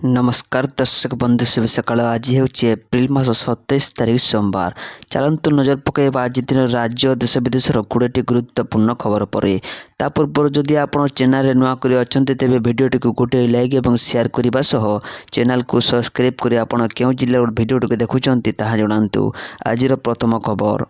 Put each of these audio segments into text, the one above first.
नमस्कार दर्शक बंधु शुभ सकाळ। आज ହେଉଛି ଏପ୍ରିଲ ମାସ 27 ତାରିଖ ସୋମବାର। ଚାଲନ୍ତୁ ନଜର ପକାଇବା ଆଜି ଦିନ ରାଜ୍ୟ ଓ ଦେଶ ବିଦେଶର 20ଟି ଗୁରୁତ୍ୱପୂର୍ଣ୍ଣ ଖବର ପରେ। ତା ପୂର୍ବରୁ ଯଦି ଆପଣ ଚ୍ୟାନେଲରେ ନୂଆ କରି ଅଛନ୍ତି ତେବେ ଭିଡ଼ିଓଟିକୁ ଗୋଟିଏ ଲାଇକ୍ ଏବଂ ସେୟାର କରିବା ସହ ଚ୍ୟାନେଲକୁ ସବସ୍କ୍ରାଇବ୍ କରି ଆପଣ କେଉଁ ଜିଲ୍ଲାର ଭିଡ଼ିଓଟିକୁ ଦେଖୁଛନ୍ତି ତାହା ଜଣାନ୍ତୁ। ଆଜିର ପ୍ରଥମ ଖବର।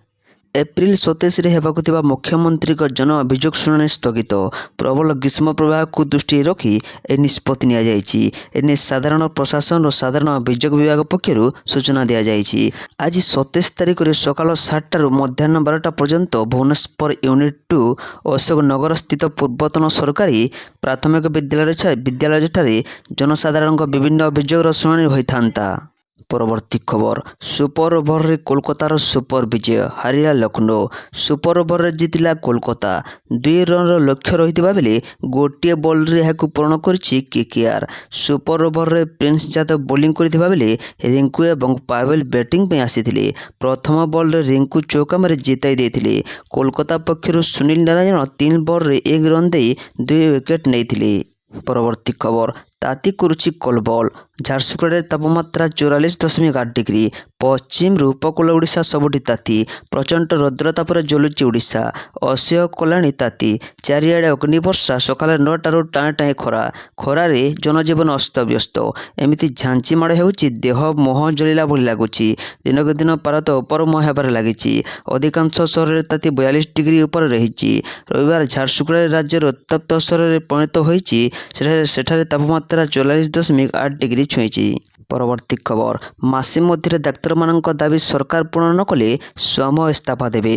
ଏପ୍ରିଲ 27ରେ ହେବାକୁ ଥିବା ମୁଖ୍ୟମନ୍ତ୍ରୀଙ୍କ ଜନ ଅଭିଯୋଗ ଶୁଣାଣି ସ୍ଥଗିତ। ପ୍ରବଳ ଗ୍ରୀଷ୍ମ ପ୍ରବାହକୁ ଦୃଷ୍ଟିରେ ରଖି ଏହି ନିଷ୍ପତ୍ତି ନିଆଯାଇଛି। ଏନେଇ ସାଧାରଣ ପ୍ରଶାସନ ଓ ସାଧାରଣ ଅଭିଯୋଗ ବିଭାଗ ପକ୍ଷରୁ ସୂଚନା ଦିଆଯାଇଛି। ଆଜି 27 ତାରିଖରେ ସକାଳ 7ଟାରୁ ମଧ୍ୟାହ୍ନ 12ଟା ପର୍ଯ୍ୟନ୍ତ ଭୁବନେଶ୍ୱର ୟୁନିଟ୍ 2 ଅଶୋକ ନଗର ସ୍ଥିତ ପୂର୍ବତନ ସରକାରୀ ପ୍ରାଥମିକ ବିଦ୍ୟାଳୟଠାରେ ଜନସାଧାରଣଙ୍କ ବିଭିନ୍ନ ଅଭିଯୋଗର ଶୁଣାଣି ହୋଇଥାନ୍ତା। ପରବର୍ତ୍ତୀ ଖବର। ସୁପର ଓଭରରେ କୋଲକାତାର ସୁପର ବିଜୟ, ହାରିଲା ଲକ୍ଷ୍ନୌ। ସୁପର ଓଭରରେ ଜିତିଲା କୋଲକାତା। 2 ରନର ଲକ୍ଷ୍ୟ ରହିଥିବା ବେଳେ ଗୋଟିଏ ବଲରେ ଏହାକୁ ପୂରଣ କରିଛି କେକେଆର। ସୁପର ଓଭରରେ ପ୍ରିନ୍ସ ଯାଦବ ବୋଲିଂ କରିଥିବା ବେଳେ ରିଙ୍କୁ ଏବଂ ପାଭେଲ ବ୍ୟାଟିଂ ପାଇଁ ଆସିଥିଲେ। ପ୍ରଥମ ବଲରେ ରିଙ୍କୁ ଚୌକା ମାରି ଜିତାଇ ଦେଇଥିଲେ। କୋଲକାତା ପକ୍ଷରୁ ସୁନୀଲ ନାରାୟଣ 3 ବଲରେ 1 ରନ୍ ଦେଇ 2 ୱିକେଟ୍ ନେଇଥିଲେ। ପରବର୍ତ୍ତୀ ଖବର। ତାତି କରୁଛି କୋଲବଲ। ଝାରସୁଗୁଡ଼ାରେ ତାପମାତ୍ରା 44.8 ଡିଗ୍ରୀ। ପଶ୍ଚିମରୁ ଉପକୂଳ ଓଡ଼ିଶା ସବୁଠି ତାତି। ପ୍ରଚଣ୍ଡ ରୌଦ୍ରତାପରେ ଜ୍ୱଳୁଛି ଓଡ଼ିଶା। ଅସହ୍ୟ କଲାଣି ତାତି। ଚାରିଆଡ଼େ ଅଗ୍ନିବର୍ଷା। ସକାଳ 9ଟାରୁ ଟାଏଁ ଟାଏଁ ଖରା। ଖରାରେ ଜନଜୀବନ ଅସ୍ତବ୍ୟସ୍ତ। ଏମିତି ଝାଞ୍ଜି ମାଡ଼ ହେଉଛି ଦେହ ମୁହଁ ଜଳିଲା ଭଳି ଲାଗୁଛି। ଦିନକୁ ଦିନ ପାରଦ ଉପରମୁହାଁ ହେବାରେ ଲାଗିଛି। ଅଧିକାଂଶ ସହରରେ ତାତି 42 ଡିଗ୍ରୀ ଉପରେ ରହିଛି। ରବିବାର ଝାରସୁଗୁଡ଼ାରେ ରାଜ୍ୟର ଉତ୍ତପ୍ତ ସହରରେ ପରିଣତ ହୋଇଛି। ସେଠାରେ ତାପମାତ୍ରା 44.8 ଡିଗ୍ରୀ ଛୁଇଁଛି। ପରବର୍ତ୍ତୀ ଖବର। ମାସେ ମଧ୍ୟରେ ଡାକ୍ତରମାନଙ୍କ ଦାବି ସରକାର ପୂରଣ ନ କଲେ ସ୍ୱୟଂ ଇସ୍ତଫା ଦେବେ।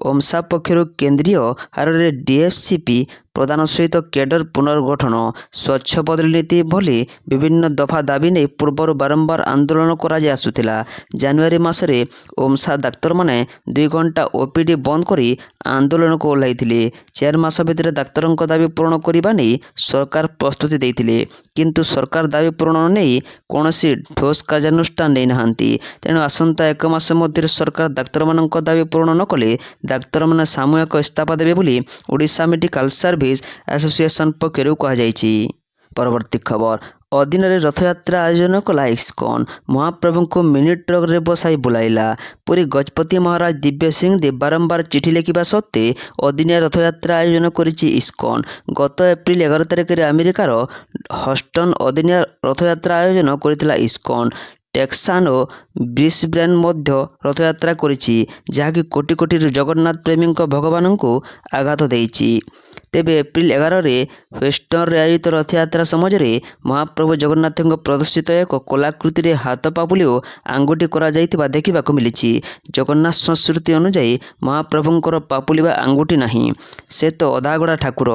ଓମସା ପକ୍ଷରୁ କେନ୍ଦ୍ରୀୟ ହାରରେ ଡିଏସିପି ପ୍ରଦାନ ସହିତ କ୍ୟାଡର ପୁନର୍ଗଠନ, ସ୍ୱଚ୍ଛ ବଦଳି ନୀତି ଭଳି ବିଭିନ୍ନ ଦଫା ଦାବି ନେଇ ପୂର୍ବରୁ ବାରମ୍ବାର ଆନ୍ଦୋଳନ କରାଯାଇ ଆସୁଥିଲା। ଜାନୁଆରୀ ମାସରେ ଓମସା ଡାକ୍ତରମାନେ 2 ଘଣ୍ଟା ଓପିଡି ବନ୍ଦ କରି ଆନ୍ଦୋଳନକୁ ଓହ୍ଲାଇଥିଲେ। 4 ମାସ ଭିତରେ ଡାକ୍ତରଙ୍କ ଦାବି ପୂରଣ କରିବା ନେଇ ସରକାର ପ୍ରସ୍ତୁତି ଦେଇଥିଲେ। କିନ୍ତୁ ସରକାର ଦାବି ପୂରଣ ନେଇ କୌଣସି ଠୋସ୍ କାର୍ଯ୍ୟାନୁଷ୍ଠାନ ନେଇନାହାନ୍ତି। ତେଣୁ ଆସନ୍ତା 1 ମାସ ମଧ୍ୟରେ ସରକାର ଡାକ୍ତରମାନଙ୍କ ଦାବି ପୂରଣ ନ କଲେ ଡାକ୍ତରମାନେ ସାମୂହିକ ଇସ୍ତଫା ଦେବେ ବୋଲି ଓଡ଼ିଶା ମେଡିକାଲ ସର୍ଭିସ ଆସୋସିଏସନ ପକ୍ଷରୁ କୁହାଯାଇଛି। ପରବର୍ତ୍ତୀ ଖବର। ଅଦିନରେ ରଥଯାତ୍ରା ଆୟୋଜନ କଲା ଇସ୍କନ। ମହାପ୍ରଭୁଙ୍କୁ ମିନି ଟ୍ରକରେ ବସାଇ ବୁଲାଇଲା। ପୁରୀ ଗଜପତି ମହାରାଜ ଦିବ୍ୟ ସିଂହ ଦେବ ବାରମ୍ବାର ଚିଠି ଲେଖିବା ସତ୍ତ୍ୱେ ଅଦିନିଆ ରଥଯାତ୍ରା ଆୟୋଜନ କରିଛି ଇସ୍କନ। ଗତ ଏପ୍ରିଲ 11 ତାରିଖରେ ଆମେରିକାର ହଷ୍ଟନ ଅଦିନିଆ ରଥଯାତ୍ରା ଆୟୋଜନ କରିଥିଲା ଇସ୍କନ। ଟେକ୍ସାସ ଓ ବ୍ରିସବେନ୍ ମଧ୍ୟ ରଥଯାତ୍ରା କରିଛି, ଯାହାକି କୋଟି କୋଟି ଜଗନ୍ନାଥ ପ୍ରେମୀଙ୍କ ଭଗବାନଙ୍କୁ ଆଘାତ ଦେଇଛି। ତେବେ ଏପ୍ରିଲ 11ରେ ହ୍ୟୁଷ୍ଟନରେ ଆୟୋଜିତ ରଥଯାତ୍ରା ସମାଜରେ ମହାପ୍ରଭୁ ଜଗନ୍ନାଥଙ୍କ ପ୍ରଦର୍ଶିତ ଏକ କଳାକୃତିରେ ହାତ ପାପୁଲି ଓ ଆଙ୍ଗୁଠି କରାଯାଇଥିବା ଦେଖିବାକୁ ମିଳିଛି। ଜଗନ୍ନାଥ ସଂସ୍କୃତି ଅନୁଯାୟୀ ମହାପ୍ରଭୁଙ୍କର ପାପୁଲି ବା ଆଙ୍ଗୁଠି ନାହିଁ। ସେ ତ ଅଧାଗଢ଼ା ଠାକୁର।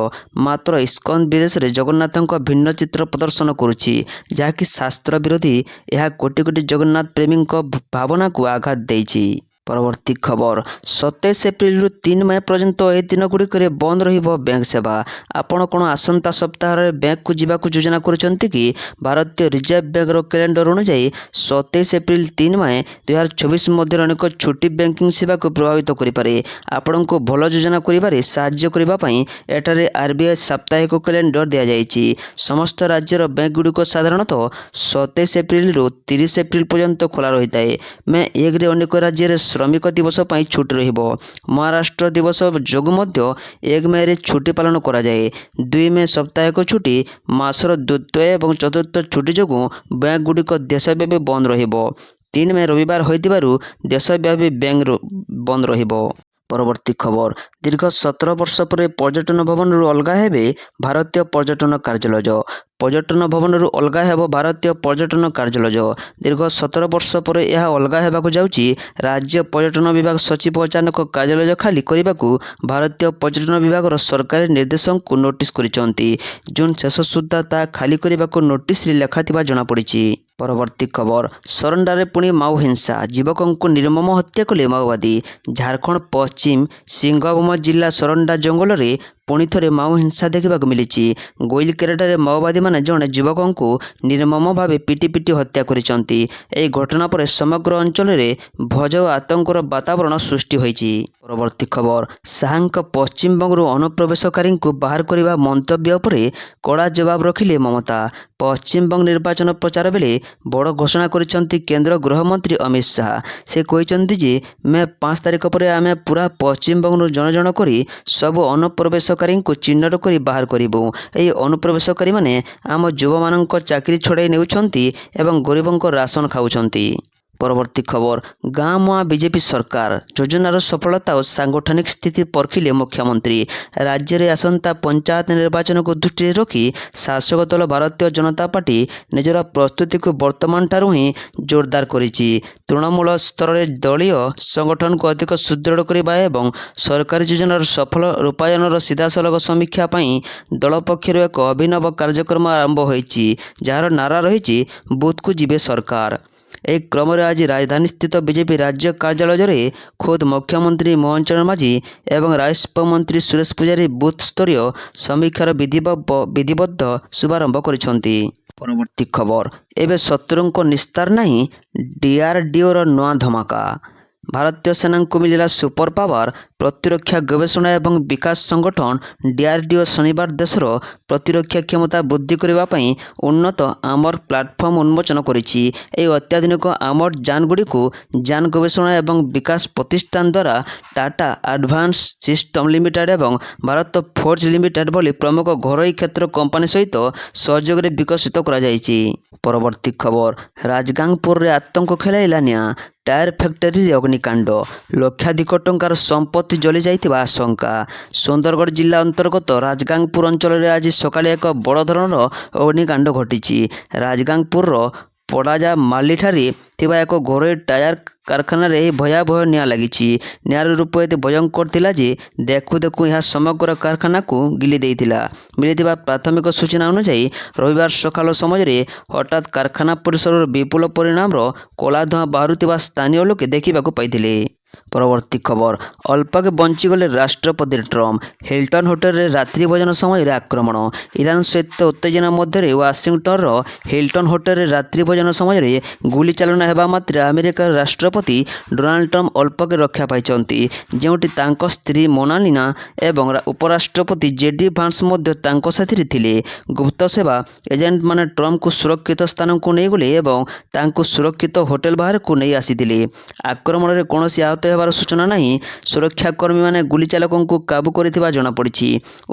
ମାତ୍ର ଇସ୍କନ ବିଦେଶରେ ଜଗନ୍ନାଥଙ୍କ ଭିନ୍ନ ଚିତ୍ର ପ୍ରଦର୍ଶନ କରୁଛି, ଯାହାକି ଶାସ୍ତ୍ର ବିରୋଧୀ। ଏହା କୋଟି କୋଟି ଜଗନ୍ନାଥ ପ୍ରେମୀଙ୍କ ଭାବନାକୁ ଆଘାତ ଦେଇଛି। ପରବର୍ତ୍ତୀ ଖବର। 27 ଏପ୍ରିଲରୁ 3 ମେ ପର୍ଯ୍ୟନ୍ତ ଏହି ଦିନଗୁଡ଼ିକରେ ବନ୍ଦ ରହିବ ବ୍ୟାଙ୍କ ସେବା। ଆପଣ କ'ଣ ଆସନ୍ତା ସପ୍ତାହରେ ବ୍ୟାଙ୍କକୁ ଯିବାକୁ ଯୋଜନା କରୁଛନ୍ତି କି? ଭାରତୀୟ ରିଜର୍ଭ ବ୍ୟାଙ୍କର କ୍ୟାଲେଣ୍ଡର ଅନୁଯାୟୀ 27 ଏପ୍ରିଲ 3 ମେ 2024 ମଧ୍ୟରେ ଅନେକ ଛୁଟି ବ୍ୟାଙ୍କିଂ ସେବାକୁ ପ୍ରଭାବିତ କରିପାରେ। ଆପଣଙ୍କୁ ଭଲ ଯୋଜନା କରିବାରେ ସାହାଯ୍ୟ କରିବା ପାଇଁ ଏଠାରେ ଆରବିଆଇ ସାପ୍ତାହିକ କ୍ୟାଲେଣ୍ଡର ଦିଆଯାଇଛି। ସମସ୍ତ ରାଜ୍ୟର ବ୍ୟାଙ୍କଗୁଡ଼ିକ ସାଧାରଣତଃ 27 ଏପ୍ରିଲରୁ 30 ଏପ୍ରିଲ ପର୍ଯ୍ୟନ୍ତ ଖୋଲା ରହିଥାଏ। ମେ 1ରେ ଅନେକ ରାଜ୍ୟରେ ଶ୍ରମିକ ଦିବସ ପାଇଁ ଛୁଟି ରହିବ। ମହାରାଷ୍ଟ୍ର ଦିବସ ଯୋଗୁଁ ମଧ୍ୟ 1 ମେରେ ଛୁଟି ପାଳନ କରାଯାଏ। 2 ମେ ସାପ୍ତାହିକ ଛୁଟି। ମାସର ଦ୍ୱିତୀୟ ଏବଂ ଚତୁର୍ଥ ଛୁଟି ଯୋଗୁଁ ବ୍ୟାଙ୍କଗୁଡ଼ିକ ଦେଶବ୍ୟାପୀ ବନ୍ଦ ରହିବ। 3 ମେ ରବିବାର ହୋଇଥିବାରୁ ଦେଶବ୍ୟାପୀ ବ୍ୟାଙ୍କ ବନ୍ଦ ରହିବ। ପରବର୍ତ୍ତୀ ଖବର। ଦୀର୍ଘ 17 ବର୍ଷ ପରେ ପର୍ଯ୍ୟଟନ ଭବନରୁ ଅଲଗା ହେବେ ଭାରତୀୟ ପର୍ଯ୍ୟଟନ କାର୍ଯ୍ୟାଳୟ। ପର୍ଯ୍ୟଟନ ଭବନରୁ ଅଲଗା ହେବ ଭାରତୀୟ ପର୍ଯ୍ୟଟନ କାର୍ଯ୍ୟାଳୟ। ଦୀର୍ଘ 17 ବର୍ଷ ପରେ ଏହା ଅଲଗା ହେବାକୁ ଯାଉଛି। ରାଜ୍ୟ ପର୍ଯ୍ୟଟନ ବିଭାଗ ସଚିବ ଅଚାନକ କାର୍ଯ୍ୟାଳୟ ଖାଲି କରିବାକୁ ଭାରତୀୟ ପର୍ଯ୍ୟଟନ ବିଭାଗର ସରକାରୀ ନିର୍ଦ୍ଦେଶକଙ୍କୁ ନୋଟିସ୍ କରିଛନ୍ତି। ଜୁନ୍ ଶେଷ ସୁଦ୍ଧା ତାହା ଖାଲି କରିବାକୁ ନୋଟିସରେ ଲେଖାଥିବା ଜଣାପଡ଼ିଛି। ପରବର୍ତ୍ତୀ ଖବର। ସରଣ୍ଡାରେ ପୁଣି ମାଓ ହିଂସା। ଯୁବକଙ୍କୁ ନିର୍ମମ ହତ୍ୟା କଲେ ମାଓବାଦୀ। ଝାରଖଣ୍ଡ ପଶ୍ଚିମ ସିଂଭୂମ ଜିଲ୍ଲା ସରଣ୍ଡା ଜଙ୍ଗଲରେ ପୁଣି ଥରେ ମାଓ ହିଂସା ଦେଖିବାକୁ ମିଳିଛି। ଗୋଇଲକେରାଠାରେ ମାଓବାଦୀମାନେ ଜଣେ ଯୁବକଙ୍କୁ ନିର୍ମମ ଭାବେ ପିଟି ପିଟି ହତ୍ୟା କରିଛନ୍ତି। ଏହି ଘଟଣା ପରେ ସମଗ୍ର ଅଞ୍ଚଳରେ ଭୟ ଓ ଆତଙ୍କର ବାତାବରଣ ସୃଷ୍ଟି ହୋଇଛି। ପରବର୍ତ୍ତୀ ଖବର। ଶାହାଙ୍କ ପଶ୍ଚିମବଙ୍ଗରୁ ଅନୁପ୍ରବେଶକାରୀଙ୍କୁ ବାହାର କରିବା ମନ୍ତବ୍ୟ ଉପରେ କଡ଼ା ଜବାବ ରଖିଲେ ମମତା। ପଶ୍ଚିମବଙ୍ଗ ନିର୍ବାଚନ ପ୍ରଚାର ବେଳେ ବଡ଼ ଘୋଷଣା କରିଛନ୍ତି କେନ୍ଦ୍ର ଗୃହମନ୍ତ୍ରୀ ଅମିତ ଶାହା। ସେ କହିଛନ୍ତି ଯେ ମେ 5 ତାରିଖ ପରେ ଆମେ ପୁରା ପଶ୍ଚିମବଙ୍ଗରୁ ଜଣ ଜଣ କରି ସବୁ ଅନୁପ୍ରବେଶକାରୀଙ୍କୁ ଚିହ୍ନଟ କରି ବାହାର କରିବୁ। ଏହି ଅନୁପ୍ରବେଶକାରୀମାନେ ଆମ ଯୁବମାନଙ୍କ ଚାକିରି ଛଡ଼ାଇ ନେଉଛନ୍ତି ଏବଂ ଗରିବଙ୍କ ରାସନ ଖାଉଛନ୍ତି। ପରବର୍ତ୍ତୀ ଖବର, ଗାଁ ମୁହାଁ ବିଜେପି ସରକାର ଯୋଜନାର ସଫଳତା ଓ ସାଂଗଠନିକ ସ୍ଥିତି ପରଖିଲେ ମୁଖ୍ୟମନ୍ତ୍ରୀ। ରାଜ୍ୟରେ ଆସନ୍ତା ପଞ୍ଚାୟତ ନିର୍ବାଚନକୁ ଦୃଷ୍ଟିରେ ରଖି ଶାସକ ଦଳ ଭାରତୀୟ ଜନତା ପାର୍ଟି ନିଜର ପ୍ରସ୍ତୁତିକୁ ବର୍ତ୍ତମାନଠାରୁ ହିଁ ଜୋରଦାର କରିଛି। ତୃଣମୂଳ ସ୍ତରରେ ଦଳୀୟ ସଂଗଠନକୁ ଅଧିକ ସୁଦୃଢ଼ କରିବା ଏବଂ ସରକାରୀ ଯୋଜନାର ସଫଳ ରୂପାୟନର ସିଧାସଳଖ ସମୀକ୍ଷା ପାଇଁ ଦଳ ପକ୍ଷରୁ ଏକ ଅଭିନବ କାର୍ଯ୍ୟକ୍ରମ ଆରମ୍ଭ ହୋଇଛି, ଯାହାର ନାରା ରହିଛି ବୁଥକୁ ଯିବେ ସରକାର। ଏହି କ୍ରମରେ ଆଜି ରାଜଧାନୀସ୍ଥିତ ବିଜେପି ରାଜ୍ୟ କାର୍ଯ୍ୟାଳୟରେ ଖୋଦ୍ ମୁଖ୍ୟମନ୍ତ୍ରୀ ମୋହନ ଚରଣ ମାଝୀ ଏବଂ ରାଜସ୍ୱ ମନ୍ତ୍ରୀ ସୁରେଶ ପୂଜାରୀ ବୁଥ୍ ସ୍ତରୀୟ ସମୀକ୍ଷାର ବିଧିବଦ୍ଧ ଶୁଭାରମ୍ଭ କରିଛନ୍ତି। ପରବର୍ତ୍ତୀ ଖବର, ଏବେ ଶତ୍ରୁଙ୍କ ନିସ୍ତାର ନାହିଁ, ଡିଆରଡିଓର ନୂଆ ଧମାକା। ଭାରତୀୟ ସେନାଙ୍କୁ ମିଳିଲା ସୁପର ପାୱାର। ପ୍ରତିରକ୍ଷା ଗବେଷଣା ଏବଂ ବିକାଶ ସଂଗଠନ ଡିଆରଡିଓ ଶନିବାର ଦେଶର ପ୍ରତିରକ୍ଷା କ୍ଷମତା ବୃଦ୍ଧି କରିବା ପାଇଁ ଉନ୍ନତ ଆମର ପ୍ଲାଟଫର୍ମ ଉନ୍ମୋଚନ କରିଛି। ଏହି ଅତ୍ୟାଧୁନିକ ଆମର ଯାନଗୁଡ଼ିକୁ ଯାନ ଗବେଷଣା ଏବଂ ବିକାଶ ପ୍ରତିଷ୍ଠାନ ଦ୍ୱାରା ଟାଟା ଆଡଭାନ୍ସ ସିଷ୍ଟମ ଲିମିଟେଡ୍ ଏବଂ ଭାରତ ଫୋର୍ଜ ଲିମିଟେଡ୍ ଭଳି ପ୍ରମୁଖ ଘରୋଇ କ୍ଷେତ୍ର କମ୍ପାନୀ ସହିତ ସହଯୋଗରେ ବିକଶିତ କରାଯାଇଛି। ପରବର୍ତ୍ତୀ ଖବର, ରାଜଗାଙ୍ଗପୁରରେ ଆତଙ୍କ ଖେଳାଇଲା ନିଆଁ। ଟାୟାର ଫ୍ୟାକ୍ଟରୀରେ ଅଗ୍ନିକାଣ୍ଡ, ଲକ୍ଷାଧିକ ଟଙ୍କାର ସମ୍ପତ୍ତି ଜଳିଯାଇଥିବା ଆଶଙ୍କା। ସୁନ୍ଦରଗଡ଼ ଜିଲ୍ଲା ଅନ୍ତର୍ଗତ ରାଜଗାଙ୍ଗପୁର ଅଞ୍ଚଳରେ ଆଜି ସକାଳେ ଏକ ବଡ଼ ଧରଣର ଅଗ୍ନିକାଣ୍ଡ ଘଟିଛି। ରାଜଗାଙ୍ଗପୁରର ପଡ଼ାଜା ମାର୍ଲିଠାରେ ଥିବା ଏକ ଘରୋଇ ଟାୟାର କାରଖାନାରେ ଏହି ଭୟାବହ ନିଆଁ ଲାଗିଛି। ନିଆଁର ରୂପ ଏତେ ଭୟଙ୍କର ଥିଲା ଯେ ଦେଖୁ ଦେଖୁ ଏହା ସମଗ୍ର କାରଖାନାକୁ ଗିଳି ଦେଇଥିଲା। ମିଳିଥିବା ପ୍ରାଥମିକ ସୂଚନା ଅନୁଯାୟୀ ରବିବାର ସକାଳ ସମୟରେ ହଠାତ୍ କାରଖାନା ପରିସରରୁ ବିପୁଳ ପରିମାଣର କଳା ଧୂଆଁ ବାହାରୁଥିବା ସ୍ଥାନୀୟ ଲୋକେ ଦେଖିବାକୁ ପାଇଥିଲେ। ପରବର୍ତ୍ତୀ ଖବର, ଅଳ୍ପକେ ବଞ୍ଚିଗଲେ ରାଷ୍ଟ୍ରପତି ଟ୍ରମ୍ପ। ହିଲ୍ଟନ୍ ହୋଟେଲରେ ରାତ୍ରି ଭୋଜନ ସମୟରେ ଆକ୍ରମଣ। ଇରାନ ସହିତ ଉତ୍ତେଜନା ମଧ୍ୟରେ ୱାଶିଂଟନର ହିଲ୍ଟନ୍ ହୋଟେଲରେ ରାତ୍ରି ଭୋଜନ ସମୟରେ ଗୁଳିଚାଳନା ହେବା ମାତ୍ରେ ଆମେରିକାର ରାଷ୍ଟ୍ରପତି ଡୋନାଲ୍ଡ ଟ୍ରମ୍ପ ଅଳ୍ପକେ ରକ୍ଷା ପାଇଛନ୍ତି, ଯେଉଁଠି ତାଙ୍କ ସ୍ତ୍ରୀ ମୋନାଲିନା ଏବଂ ଉପରାଷ୍ଟ୍ରପତି ଜେଡି ଭାନ୍ସ ମଧ୍ୟ ତାଙ୍କ ସାଥିରେ ଥିଲେ। ଗୁପ୍ତ ସେବା ଏଜେଣ୍ଟମାନେ ଟ୍ରମ୍ପଙ୍କୁ ସୁରକ୍ଷିତ ସ୍ଥାନକୁ ନେଇଗଲେ ଏବଂ ତାଙ୍କୁ ସୁରକ୍ଷିତ ହୋଟେଲ ବାହାରକୁ ନେଇ ଆସିଥିଲେ। ଆକ୍ରମଣରେ କୌଣସି ଆହତ ହେବାର ସୂଚନା ନାହିଁ। ସୁରକ୍ଷାକର୍ମୀମାନେ ଗୁଳିଚାଳକଙ୍କୁ କାବୁ କରିଥିବା ଜଣାପଡ଼ିଛି।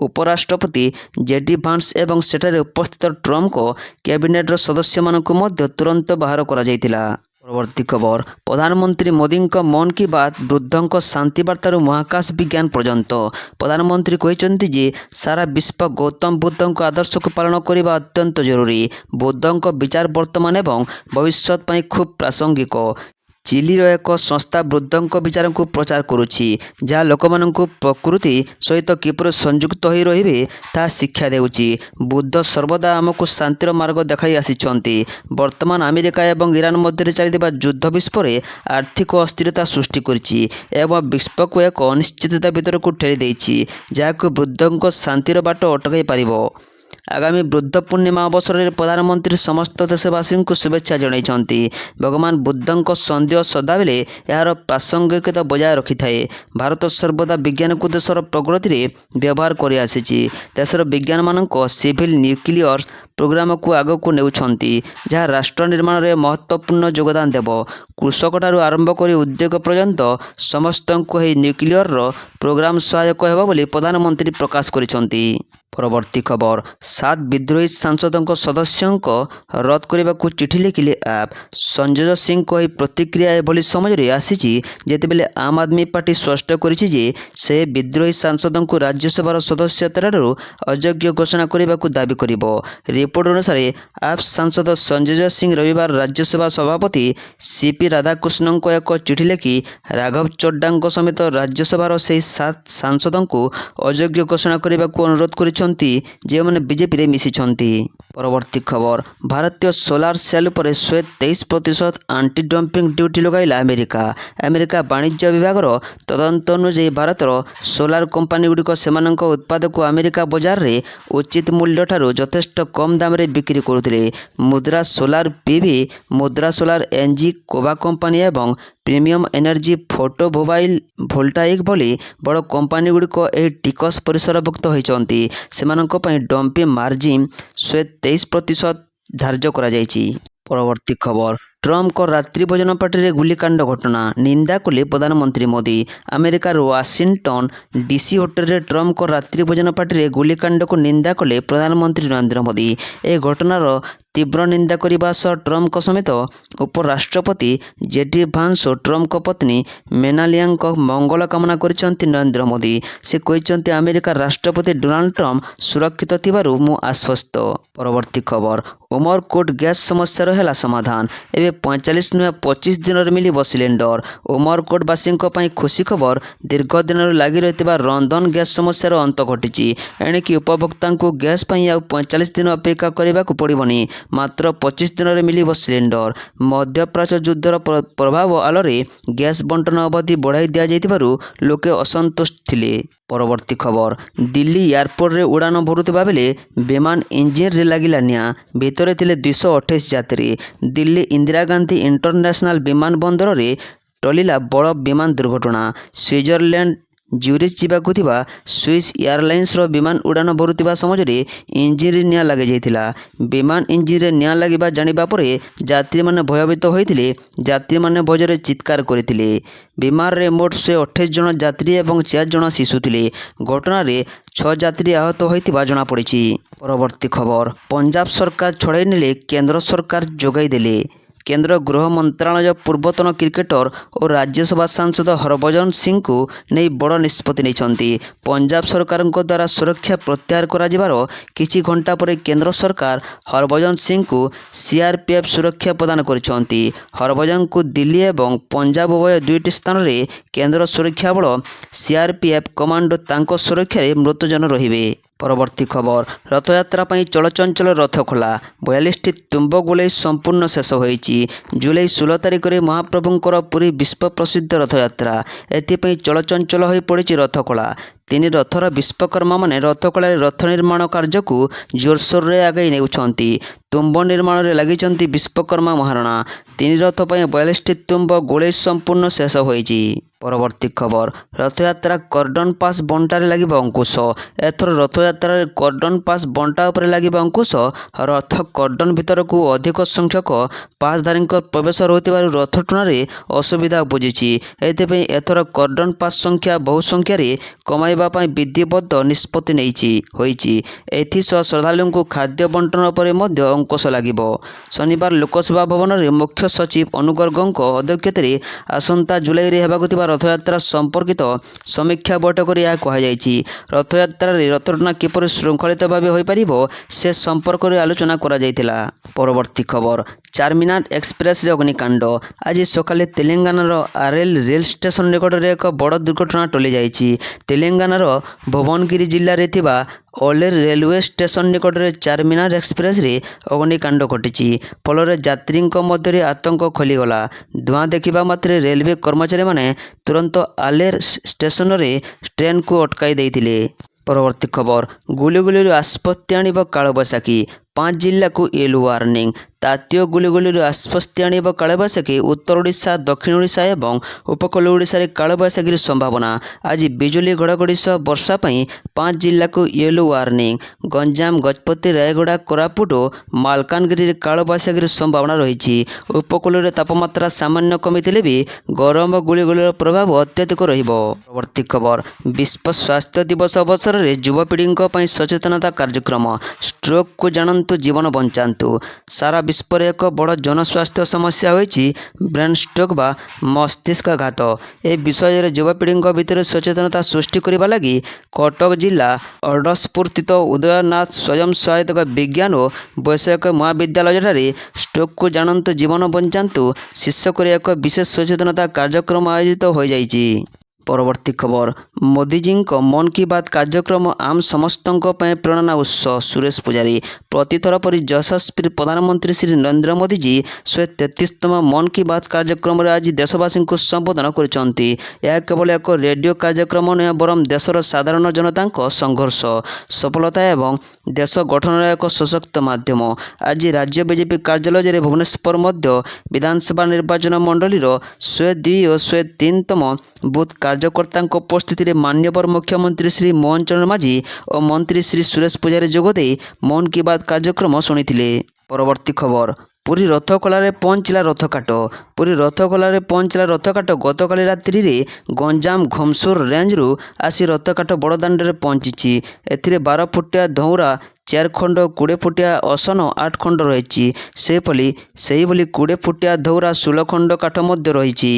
ଉପରାଷ୍ଟ୍ରପତି ଜେଡି ଭାନ୍ସ ଏବଂ ସେଠାରେ ଉପସ୍ଥିତ ଟ୍ରମ୍ପଙ୍କ କ୍ୟାବିନେଟ୍ର ସଦସ୍ୟମାନଙ୍କୁ ମଧ୍ୟ ତୁରନ୍ତ ବାହାର କରାଯାଇଥିଲା। ପରବର୍ତ୍ତୀ ଖବର, ପ୍ରଧାନମନ୍ତ୍ରୀ ମୋଦିଙ୍କ ମନ୍ କି ବାତ୍ ବୃଦ୍ଧଙ୍କ ଶାନ୍ତିବାର୍ତ୍ତାରୁ ମହାକାଶ ବିଜ୍ଞାନ ପର୍ଯ୍ୟନ୍ତ। ପ୍ରଧାନମନ୍ତ୍ରୀ କହିଛନ୍ତି ଯେ ସାରା ବିଶ୍ୱ ଗୌତମ ବୁଦ୍ଧଙ୍କ ଆଦର୍ଶକୁ ପାଳନ କରିବା ଅତ୍ୟନ୍ତ ଜରୁରୀ। ବୁଦ୍ଧଙ୍କ ବିଚାର ବର୍ତ୍ତମାନ ଏବଂ ଭବିଷ୍ୟତ ପାଇଁ ଖୁବ୍ ପ୍ରାସଙ୍ଗିକ। ଚିଲିର ଏକ ସଂସ୍ଥା ବୁଦ୍ଧଙ୍କ ବିଚାରକୁ ପ୍ରଚାର କରୁଛି, ଯାହା ଲୋକମାନଙ୍କୁ ପ୍ରକୃତି ସହିତ କିପରି ସଂଯୁକ୍ତ ହୋଇ ରହିବେ ତାହା ଶିକ୍ଷା ଦେଉଛି। ବୁଦ୍ଧ ସର୍ବଦା ଆମକୁ ଶାନ୍ତିର ମାର୍ଗ ଦେଖାଇ ଆସିଛନ୍ତି। ବର୍ତ୍ତମାନ ଆମେରିକା ଏବଂ ଇରାନ ମଧ୍ୟରେ ଚାଲିଥିବା ଯୁଦ୍ଧ ବିଶ୍ୱରେ ଆର୍ଥିକ ଅସ୍ଥିରତା ସୃଷ୍ଟି କରିଛି ଏବଂ ବିଶ୍ୱକୁ ଏକ ଅନିଶ୍ଚିତତା ଭିତରକୁ ଠେଲି ଦେଇଛି, ଯାହାକୁ ବୁଦ୍ଧଙ୍କ ଶାନ୍ତିର ବାଟ ଅଟକାଇ ପାରିବ। ଆଗାମୀ ବୁଦ୍ଧ ପୂର୍ଣ୍ଣିମା ଅବସରରେ ପ୍ରଧାନମନ୍ତ୍ରୀ ସମସ୍ତ ଦେଶବାସୀଙ୍କୁ ଶୁଭେଚ୍ଛା ଜଣାଇଛନ୍ତି। ଭଗବାନ ବୁଦ୍ଧଙ୍କ ସନ୍ଦେହ ସଦାବେଳେ ଏହାର ପ୍ରାସଙ୍ଗିକତା ବଜାୟ ରଖିଥାଏ। ଭାରତ ସର୍ବଦା ବିଜ୍ଞାନକୁ ଦେଶର ପ୍ରଗତିରେ ବ୍ୟବହାର କରିଆସିଛି। ଦେଶର ବିଜ୍ଞାନମାନଙ୍କ ସିଭିଲ୍ ନ୍ୟୁକ୍ଲିୟର୍ ପ୍ରୋଗ୍ରାମକୁ ଆଗକୁ ନେଉଛନ୍ତି, ଯାହା ରାଷ୍ଟ୍ର ନିର୍ମାଣରେ ମହତ୍ତ୍ୱପୂର୍ଣ୍ଣ ଯୋଗଦାନ ଦେବ। କୃଷକଠାରୁ ଆରମ୍ଭ କରି ଉଦ୍ୟୋଗ ପର୍ଯ୍ୟନ୍ତ ସମସ୍ତଙ୍କୁ ଏହି ନ୍ୟୁକ୍ଲିୟର୍ ପ୍ରୋଗ୍ରାମ ସହାୟକ ହେବ ବୋଲି ପ୍ରଧାନମନ୍ତ୍ରୀ ପ୍ରକାଶ କରିଛନ୍ତି। ପରବର୍ତ୍ତୀ ଖବର, 7 ବିଦ୍ରୋହୀ ସାଂସଦଙ୍କ ସଦସ୍ୟଙ୍କ ରଦ କରିବାକୁ ଚିଠି ଲେଖିଲେ ଆପ୍। ସଞ୍ଜୟ ସିଂଙ୍କ ଏହି ପ୍ରତିକ୍ରିୟା ଏଭଳି ସମୟରେ ଆସିଛି ଯେତେବେଳେ ଆମ୍ ଆଦମୀ ପାର୍ଟି ସ୍ପଷ୍ଟ କରିଛି ଯେ ସେ ବିଦ୍ରୋହୀ ସାଂସଦଙ୍କୁ ରାଜ୍ୟସଭାର ସଦସ୍ୟତାରୁ ଅଯୋଗ୍ୟ ଘୋଷଣା କରିବାକୁ ଦାବି କରିବ। ରିପୋର୍ଟ ଅନୁସାରେ ଆପ୍ ସାଂସଦ ସଞ୍ଜୟ ସିଂ ରବିବାର ରାଜ୍ୟସଭା ସଭାପତି ସିପି ରାଧାକୃଷ୍ଣନଙ୍କୁ ଏକ ଚିଠି ଲେଖି ରାଘବ ଚଡ୍ଡାଙ୍କ ସମେତ ରାଜ୍ୟସଭାର ସେହି 7 ସାଂସଦଙ୍କୁ ଅଯୋଗ୍ୟ ଘୋଷଣା କରିବାକୁ ଅନୁରୋଧ କରିଛନ୍ତି, ଯେଉଁମାନେ ବିଜେପିରେ ମିଶିଛନ୍ତି। ପରବର୍ତ୍ତୀ ଖବର, ଭାରତୀୟ ସୋଲାର ସେଲ୍ ଉପରେ 123% ଆଣ୍ଟି ଡମ୍ପିଂ ଡ୍ୟୁଟି ଲଗାଇଲା ଆମେରିକା। ଆମେରିକା ବାଣିଜ୍ୟ ବିଭାଗର ତଦନ୍ତ ଅନୁଯାୟୀ ଭାରତର ସୋଲାର କମ୍ପାନୀଗୁଡ଼ିକ ସେମାନଙ୍କ ଉତ୍ପାଦକୁ ଆମେରିକା ବଜାରରେ ଉଚିତ ମୂଲ୍ୟଠାରୁ ଯଥେଷ୍ଟ କମ୍ ଦାମରେ ବିକ୍ରି କରୁଥିଲେ। ମୁଦ୍ରା ସୋଲାର ପିଭି, ମୁଦ୍ରା ସୋଲାର ଏନ୍ଜି, କୋଭା କମ୍ପାନୀ ଏବଂ ପ୍ରିମିୟମ୍ ଏନର୍ଜି ଫଟୋ ଭୋଲ୍ଟାଇକ୍ ଭଳି ବଡ଼ କମ୍ପାନୀଗୁଡ଼ିକ ଏହି ଟିକସ ପରିସରଭୁକ୍ତ ହୋଇଛନ୍ତି। ସେମାନଙ୍କ ପାଇଁ ଡମ୍ପିଂ ମାର୍ଜିନ୍ 123%। ଧାର୍ଯ୍ୟ କରାଯାଇଛି। ପରବର୍ତ୍ତୀ ଖବର, ଟ୍ରମ୍ପଙ୍କ ରାତ୍ରି ଭୋଜନ ପାର୍ଟିରେ ଗୁଲିକାଣ୍ଡ ଘଟଣା ନିନ୍ଦା କଲେ ପ୍ରଧାନମନ୍ତ୍ରୀ ମୋଦି। ଆମେରିକାର ୱାଶିଂଟନ ଡିସି ହୋଟେଲରେ ଟ୍ରମ୍ପଙ୍କ ରାତ୍ରି ଭୋଜନ ପାର୍ଟିରେ ଗୁଲିକାଣ୍ଡକୁ ନିନ୍ଦା କଲେ ପ୍ରଧାନମନ୍ତ୍ରୀ ନରେନ୍ଦ୍ର ମୋଦି। ଏହି ଘଟଣାର ତୀବ୍ର ନିନ୍ଦା କରିବା ସହ ଟ୍ରମ୍ପଙ୍କ ସମେତ ଉପରାଷ୍ଟ୍ରପତି ଜେଡି ଭାନ୍ସ ଓ ଟ୍ରମ୍ପଙ୍କ ପତ୍ନୀ ମେଲାନିଆଙ୍କ ମଙ୍ଗଳ କାମନା କରିଛନ୍ତି ନରେନ୍ଦ୍ର ମୋଦି। ସେ କହିଛନ୍ତି, ଆମେରିକା ରାଷ୍ଟ୍ରପତି ଡୋନାଲ୍ଡ ଟ୍ରମ୍ପ ସୁରକ୍ଷିତ ଥିବାରୁ ମୁଁ ଆଶ୍ୱସ୍ତ। ପରବର୍ତ୍ତୀ ଖବର, ଉମରକୋଟ ଗ୍ୟାସ୍ ସମସ୍ୟାର ହେଲା ସମାଧାନ। ଏବେ 45 ନୁହେଁ 25 ଦିନରେ ମିଳିବ ସିଲିଣ୍ଡର। ଉମରକୋଟବାସୀଙ୍କ ପାଇଁ ଖୁସି ଖବର, ଦୀର୍ଘ ଦିନରୁ ଲାଗି ରହିଥିବା ରନ୍ଧନ ଗ୍ୟାସ୍ ସମସ୍ୟାର ଅନ୍ତ ଘଟିଛି। ଏଣିକି ଉପଭୋକ୍ତାଙ୍କୁ ଗ୍ୟାସ୍ ପାଇଁ ଆଉ 45 ଦିନ ଅପେକ୍ଷା କରିବାକୁ ପଡ଼ିବନି। ମାତ୍ର 25 ଦିନରେ ମିଳିବ ସିଲିଣ୍ଡର। ମଧ୍ୟପ୍ରାଚ୍ୟ ଯୁଦ୍ଧର ପ୍ରଭାବ ଆଳରେ ଗ୍ୟାସ୍ ବଣ୍ଟନ ଅବଧି ବଢ଼ାଇ ଦିଆଯାଇଥିବାରୁ ଲୋକେ ଅସନ୍ତୁଷ୍ଟ ଥିଲେ। ପରବର୍ତ୍ତୀ ଖବର, ଦିଲ୍ଲୀ ଏୟାରପୋର୍ଟରେ ଉଡ଼ାଣ ଭରୁଥିବା ବେଳେ ବିମାନ ଇଞ୍ଜିନ୍ରେ ଲାଗିଲା ନିଆଁ। ଭିତରେ ଥିଲେ 228 ଯାତ୍ରୀ। ଦିଲ୍ଲୀ ଇନ୍ଦିରା ଗାନ୍ଧୀ ଇଣ୍ଟରନ୍ୟାସନାଲ ବିମାନ ବନ୍ଦରରେ ଟଳିଲା ବଡ଼ ବିମାନ ଦୁର୍ଘଟଣା। ସୁଇଜରଲ୍ୟାଣ୍ଡ ଜ୍ୟୁରିଚ୍ ଯିବାକୁ ଥିବା ସୁଇସ୍ ଏୟାରଲାଇନ୍ସର ବିମାନ ଉଡ଼ାଣ ଭରୁଥିବା ସମୟରେ ଇଞ୍ଜିନ୍ରେ ନିଆଁ ଲାଗିଯାଇଥିଲା। ବିମାନ ଇଞ୍ଜିନ୍ରେ ନିଆଁ ଲାଗିବା ଜାଣିବା ପରେ ଯାତ୍ରୀମାନେ ଭୟଭୀତ ହୋଇଥିଲେ। ଯାତ୍ରୀମାନେ ଭୟରେ ଚିତ୍କାର କରିଥିଲେ। ବିମାନରେ ମୋଟ 128 ଜଣ ଯାତ୍ରୀ ଏବଂ 4 ଜଣ ଶିଶୁ ଥିଲେ। ଘଟଣାରେ 6 ଯାତ୍ରୀ ଆହତ ହୋଇଥିବା ଜଣାପଡ଼ିଛି। ପରବର୍ତ୍ତୀ ଖବର, ପଞ୍ଜାବ ସରକାର ଛଡ଼ାଇ ନେଲେ, କେନ୍ଦ୍ର ସରକାର ଯୋଗାଇ ଦେଲେ। କେନ୍ଦ୍ର ଗୃହ ମନ୍ତ୍ରଣାଳୟ ପୂର୍ବତନ କ୍ରିକେଟର ଓ ରାଜ୍ୟସଭା ସାଂସଦ ହରଭଜନ ସିଂଙ୍କୁ ନେଇ ବଡ଼ ନିଷ୍ପତ୍ତି ନେଇଛନ୍ତି। ପଞ୍ଜାବ ସରକାରଙ୍କ ଦ୍ୱାରା ସୁରକ୍ଷା ପ୍ରତ୍ୟାହାର କରାଯିବାର କିଛି ଘଣ୍ଟା ପରେ କେନ୍ଦ୍ର ସରକାର ହରଭଜନ ସିଂଙ୍କୁ ସିଆର୍ପିଏଫ୍ ସୁରକ୍ଷା ପ୍ରଦାନ କରିଛନ୍ତି। ହରଭଜନଙ୍କୁ ଦିଲ୍ଲୀ ଏବଂ ପଞ୍ଜାବ ଉଭୟ 2ଟି ସ୍ଥାନରେ କେନ୍ଦ୍ର ସୁରକ୍ଷା ବଳ ସିଆର୍ପିଏଫ୍ କମାଣ୍ଡୋ ତାଙ୍କ ସୁରକ୍ଷାରେ ମୃତ୍ୟୁଜନ ରହିବେ। ପରବର୍ତ୍ତୀ ଖବର, ରଥଯାତ୍ରା ପାଇଁ ଚଳଚଞ୍ଚଳ ରଥ ଖୋଲା। 42ଟି ତୁମ୍ବ ଗୋଲେଇ ସମ୍ପୂର୍ଣ୍ଣ ଶେଷ ହୋଇଛି। ଜୁଲାଇ 16 ତାରିଖରେ ମହାପ୍ରଭୁଙ୍କର ପୁରୀ ବିଶ୍ୱ ପ୍ରସିଦ୍ଧ ରଥଯାତ୍ରା। ଏଥିପାଇଁ ଚଳଚଞ୍ଚଳ ହୋଇପଡ଼ିଛି ରଥଖୋଳା। 3 ରଥର ବିଶ୍ୱକର୍ମାମାନେ ରଥଖୋଳାରେ ରଥ ନିର୍ମାଣ କାର୍ଯ୍ୟକୁ ଜୋରସୋରରେ ଆଗେଇ ନେଉଛନ୍ତି। ତୁମ୍ବ ନିର୍ମାଣରେ ଲାଗିଛନ୍ତି ବିଶ୍ୱକର୍ମା ମହାରଣା। 3 ରଥ ପାଇଁ 42ଟି ତୁମ୍ବ ଗୋଲେଇ ସମ୍ପୂର୍ଣ୍ଣ ଶେଷ ହୋଇଛି। ପରବର୍ତ୍ତୀ ଖବର, ରଥଯାତ୍ରା କର୍ଡନ ପାସ୍ ବଣ୍ଟାରେ ଲାଗିବ ଅଙ୍କୁଶ। ଏଥର ରଥଯାତ୍ରାରେ କର୍ଡନ ପାସ୍ ବଣ୍ଟା ଉପରେ ଲାଗିବ ଅଙ୍କୁଶ। ରଥ କର୍ଡନ ଭିତରକୁ ଅଧିକ ସଂଖ୍ୟକ ପାସ୍ଧାରୀଙ୍କ ପ୍ରବେଶ ରହୁଥିବାରୁ ରଥ ଟଣାରେ ଅସୁବିଧା ଉପୁଜିଛି। ଏଥିପାଇଁ ଏଥର କର୍ଡନ ପାସ୍ ସଂଖ୍ୟା ବହୁ ସଂଖ୍ୟାରେ କମାଇବା ପାଇଁ ବିଧିବଦ୍ଧ ନିଷ୍ପତ୍ତି ହୋଇଛି। ଏଥିସହ ଶ୍ରଦ୍ଧାଳୁଙ୍କୁ ଖାଦ୍ୟ ବଣ୍ଟନ ଉପରେ ମଧ୍ୟ ଅଙ୍କୁଶ ଲାଗିବ। ଶନିବାର ଲୋକସେବା ଭବନରେ ମୁଖ୍ୟ ସଚିବ ଅନୁପ ଗର୍ଗଙ୍କ ଅଧ୍ୟକ୍ଷତାରେ ଆସନ୍ତା ଜୁଲାଇରେ ହେବାକୁ ଥିବା ରଥଯାତ୍ରା ସମ୍ପର୍କିତ ସମୀକ୍ଷା ବୈଠକରେ ଏହା କୁହାଯାଇଛି। ରଥଯାତ୍ରାରେ ରଥଟଣା କିପରି ଶୃଙ୍ଖଳିତ ଭାବେ ହୋଇପାରିବ ସେ ସମ୍ପର୍କରେ ଆଲୋଚନା କରାଯାଇଥିଲା। ପରବର୍ତ୍ତୀ ଖବର, ଚାରମିନାର ଏକ୍ସପ୍ରେସରେ ଅଗ୍ନିକାଣ୍ଡ। ଆଜି ସକାଳେ ତେଲେଙ୍ଗାନାର ଆରେଲ ରେଳ ଷ୍ଟେସନ ନିକଟରେ ଏକ ବଡ଼ ଦୁର୍ଘଟଣା ଟଳିଯାଇଛି। ତେଲେଙ୍ଗାନାର ଭୁବନଗିରି ଜିଲ୍ଲାରେ ଥିବା ଓଲେର ରେଲୱେ ଷ୍ଟେସନ ନିକଟରେ ଚାରମିନାର ଏକ୍ସପ୍ରେସରେ ଅଗ୍ନିକାଣ୍ଡ ଘଟିଛି। ଫଳରେ ଯାତ୍ରୀଙ୍କ ମଧ୍ୟରେ ଆତଙ୍କ ଖେଳିଗଲା। ଧୂଆଁ ଦେଖିବା ମାତ୍ରେ ରେଲୱେ କର୍ମଚାରୀମାନେ ତୁରନ୍ତ ଆଲେର ଷ୍ଟେସନରେ ଟ୍ରେନ୍କୁ ଅଟକାଇ ଦେଇଥିଲେ। ପରବର୍ତ୍ତୀ ଖବର, ଗୁଳିଗୁଳିରୁ ଆଶ୍ୱସ୍ତି ଆଣିବ କାଳବୈଶାଖୀ। 5 ଜିଲ୍ଲାକୁ ୟେଲୋ ୱାର୍ଣ୍ଣିଂ। ତାତୀୟ ଗୁଳିଗୁଳିରୁ ଆଶ୍ୱସ୍ତି ଆଣିବ କାଳବୈଶାଖୀ। ଉତ୍ତର ଓଡ଼ିଶା, ଦକ୍ଷିଣ ଓଡ଼ିଶା ଏବଂ ଉପକୂଳ ଓଡ଼ିଶାରେ କାଳବୈଶାଖୀର ସମ୍ଭାବନା। ଆଜି ବିଜୁଳି ଘଡ଼ଘଡ଼ି ସହ ବର୍ଷା ପାଇଁ 5 ଜିଲ୍ଲାକୁ ୟେଲୋ ୱାର୍ଣ୍ଣିଂ। ଗଞ୍ଜାମ, ଗଜପତି, ରାୟଗଡ଼ା, କୋରାପୁଟ ଓ ମାଲକାନଗିରିରେ କାଳବୈଶାଖୀର ସମ୍ଭାବନା ରହିଛି। ଉପକୂଳରେ ତାପମାତ୍ରା ସାମାନ୍ୟ କମିଥିଲେ ବି ଗରମ ଗୁଳିଗୁଳିର ପ୍ରଭାବ ଅତ୍ୟଧିକ ରହିବ। ପରବର୍ତ୍ତୀ ଖବର, ବିଶ୍ୱ ସ୍ୱାସ୍ଥ୍ୟ ଦିବସ ଅବସରରେ ଯୁବପିଢ଼ିଙ୍କ ପାଇଁ ସଚେତନତା କାର୍ଯ୍ୟକ୍ରମ। ଷ୍ଟ୍ରୋକ୍କୁ ଜାଣନ୍ତୁ, ଜୀବନ ବଞ୍ଚାନ୍ତୁ। ସାରା ବିଶ୍ୱରେ ଏକ ବଡ଼ ଜନସ୍ୱାସ୍ଥ୍ୟ ସମସ୍ୟା ହୋଇଛି ବ୍ରେନ୍ ଷ୍ଟ୍ରୋକ୍ ବା ମସ୍ତିଷ୍କାଘାତ। ଏ ବିଷୟରେ ଯୁବପିଢ଼ିଙ୍କ ଭିତରେ ସଚେତନତା ସୃଷ୍ଟି କରିବା ଲାଗି କଟକ ଜିଲ୍ଲା ଅଡ଼ଶପୁରସ୍ଥିତ ଉଦୟନାଥ ସ୍ୱୟଂ ସହାୟକ ବିଜ୍ଞାନ ଓ ବୈଷୟିକ ମହାବିଦ୍ୟାଳୟଠାରେ ଷ୍ଟ୍ରୋକ୍କୁ ଜାଣନ୍ତୁ, ଜୀବନ ବଞ୍ଚାନ୍ତୁ ଶୀର୍ଷକରେ ଏକ ବିଶେଷ ସଚେତନତା କାର୍ଯ୍ୟକ୍ରମ ଆୟୋଜିତ ହୋଇଯାଇଛି। ପରବର୍ତ୍ତୀ ଖବର, ମୋଦିଜୀଙ୍କ ମନ୍ କି ବାତ୍ କାର୍ଯ୍ୟକ୍ରମ ଆମ ସମସ୍ତଙ୍କ ପାଇଁ ପ୍ରେରଣା ଉତ୍ସ। ସୁରେଶ ପୂଜାରୀ। ପ୍ରତିଥର ପରି ଯଶସ୍ୱୀ ପ୍ରଧାନମନ୍ତ୍ରୀ ଶ୍ରୀ ନରେନ୍ଦ୍ର ମୋଦିଜୀ 133ତମ ମନ୍ କି ବାତ୍ କାର୍ଯ୍ୟକ୍ରମରେ ଆଜି ଦେଶବାସୀଙ୍କୁ ସମ୍ବୋଧନ କରିଛନ୍ତି। ଏହା କେବଳ ଏକ ରେଡ଼ିଓ କାର୍ଯ୍ୟକ୍ରମ ନୁହେଁ, ବରଂ ଦେଶର ସାଧାରଣ ଜନତାଙ୍କ ସଂଘର୍ଷ, ସଫଳତା ଏବଂ ଦେଶ ଗଠନର ଏକ ସଶକ୍ତ ମାଧ୍ୟମ। ଆଜି ରାଜ୍ୟ ବିଜେପି କାର୍ଯ୍ୟାଳୟରେ ଭୁବନେଶ୍ୱର ମଧ୍ୟ ବିଧାନସଭା ନିର୍ବାଚନ ମଣ୍ଡଳୀର 102 ଓ 103ତମ ବୁଥ୍ କାର୍ଯ୍ୟକର୍ତ୍ତାଙ୍କ ଉପସ୍ଥିତିରେ ମାନ୍ୟବର ମୁଖ୍ୟମନ୍ତ୍ରୀ ଶ୍ରୀ ମୋହନ ଚରଣ ମାଝୀ ଓ ମନ୍ତ୍ରୀ ଶ୍ରୀ ସୁରେଶ ପୂଜାରୀ ଯୋଗଦେଇ ମନ୍ କି ବାତ୍ କାର୍ଯ୍ୟକ୍ରମ ଶୁଣିଥିଲେ। ପରବର୍ତ୍ତୀ ଖବର ପୁରୀ ରଥଖଳାରେ ପହଞ୍ଚିଲା ରଥକାଠ। ପୁରୀ ରଥଖଳାରେ ପହଞ୍ଚିଲା ରଥକାଠ। ଗତକାଲି ରାତ୍ରିରେ ଗଞ୍ଜାମ ଘମସୁର ରେଞ୍ଜରୁ ଆସି ରଥକାଠ ବଡ଼ଦାଣ୍ଡରେ ପହଞ୍ଚିଛି। ଏଥିରେ 12 ଫୁଟିଆ ଧଉରା 4 ଖଣ୍ଡ, 20 ଫୁଟିଆ ଅସନ 8 ଖଣ୍ଡ ରହିଛି। ସେହିଭଳି 20 ଫୁଟିଆ ଧଉରା 16 ଖଣ୍ଡ କାଠ ମଧ୍ୟ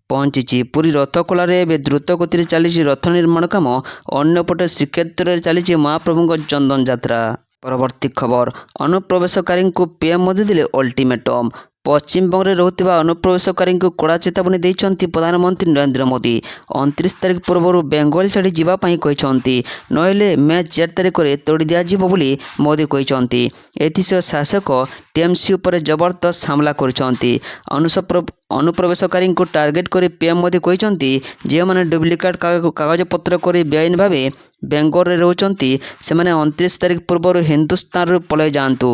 ପହଞ୍ଚିଛି। ପୁରୀ ରଥଖଳାରେ ଏବେ ଦ୍ରୁତ ଗତିରେ ଚାଲିଛି ରଥ ନିର୍ମାଣ କାମ। ଅନ୍ୟପଟେ ଶ୍ରୀକ୍ଷେତ୍ରରେ ଚାଲିଛି ମହାପ୍ରଭୁଙ୍କ ଚନ୍ଦନ ଯାତ୍ରା। ପରବର୍ତ୍ତୀ ଖବର ଅନୁପ୍ରବେଶକାରୀଙ୍କୁ ପିଏମ୍ ମୋଦି ଦେଲେ ଅଲ୍ଟିମେଟମ୍। ପଶ୍ଚିମବଙ୍ଗରେ ରହୁଥିବା ଅନୁପ୍ରବେଶକାରୀଙ୍କୁ କଡ଼ା ଚେତାବନୀ ଦେଇଛନ୍ତି ପ୍ରଧାନମନ୍ତ୍ରୀ ନରେନ୍ଦ୍ର ମୋଦି। 29 ତାରିଖ ପୂର୍ବରୁ ବେଙ୍ଗଲ ଛାଡ଼ି ଯିବା ପାଇଁ କହିଛନ୍ତି, ନହେଲେ ମେ 4 ତାରିଖରେ ତୋଡ଼ି ଦିଆଯିବ ବୋଲି ମୋଦି କହିଛନ୍ତି। ଏଥିସହ ଶାସକ ଟିଏମ୍ସି ଉପରେ ଜବରଦସ୍ତ ହାମଲା କରିଛନ୍ତି। ଅନୁପ୍ରବେଶକାରୀଙ୍କୁ ଟାର୍ଗେଟ କରି ପିଏମ୍ ମୋଦି କହିଛନ୍ତି, ଯେଉଁମାନେ ଡୁପ୍ଲିକେଟ୍ କାଗଜପତ୍ର କରି ବେଆଇନ ଭାବେ ବେଙ୍ଗଲରେ ରହୁଛନ୍ତି ସେମାନେ 29 ତାରିଖ ପୂର୍ବରୁ ହିନ୍ଦୁସ୍ତାନରୁ ପଳାଇ ଯାଆନ୍ତୁ।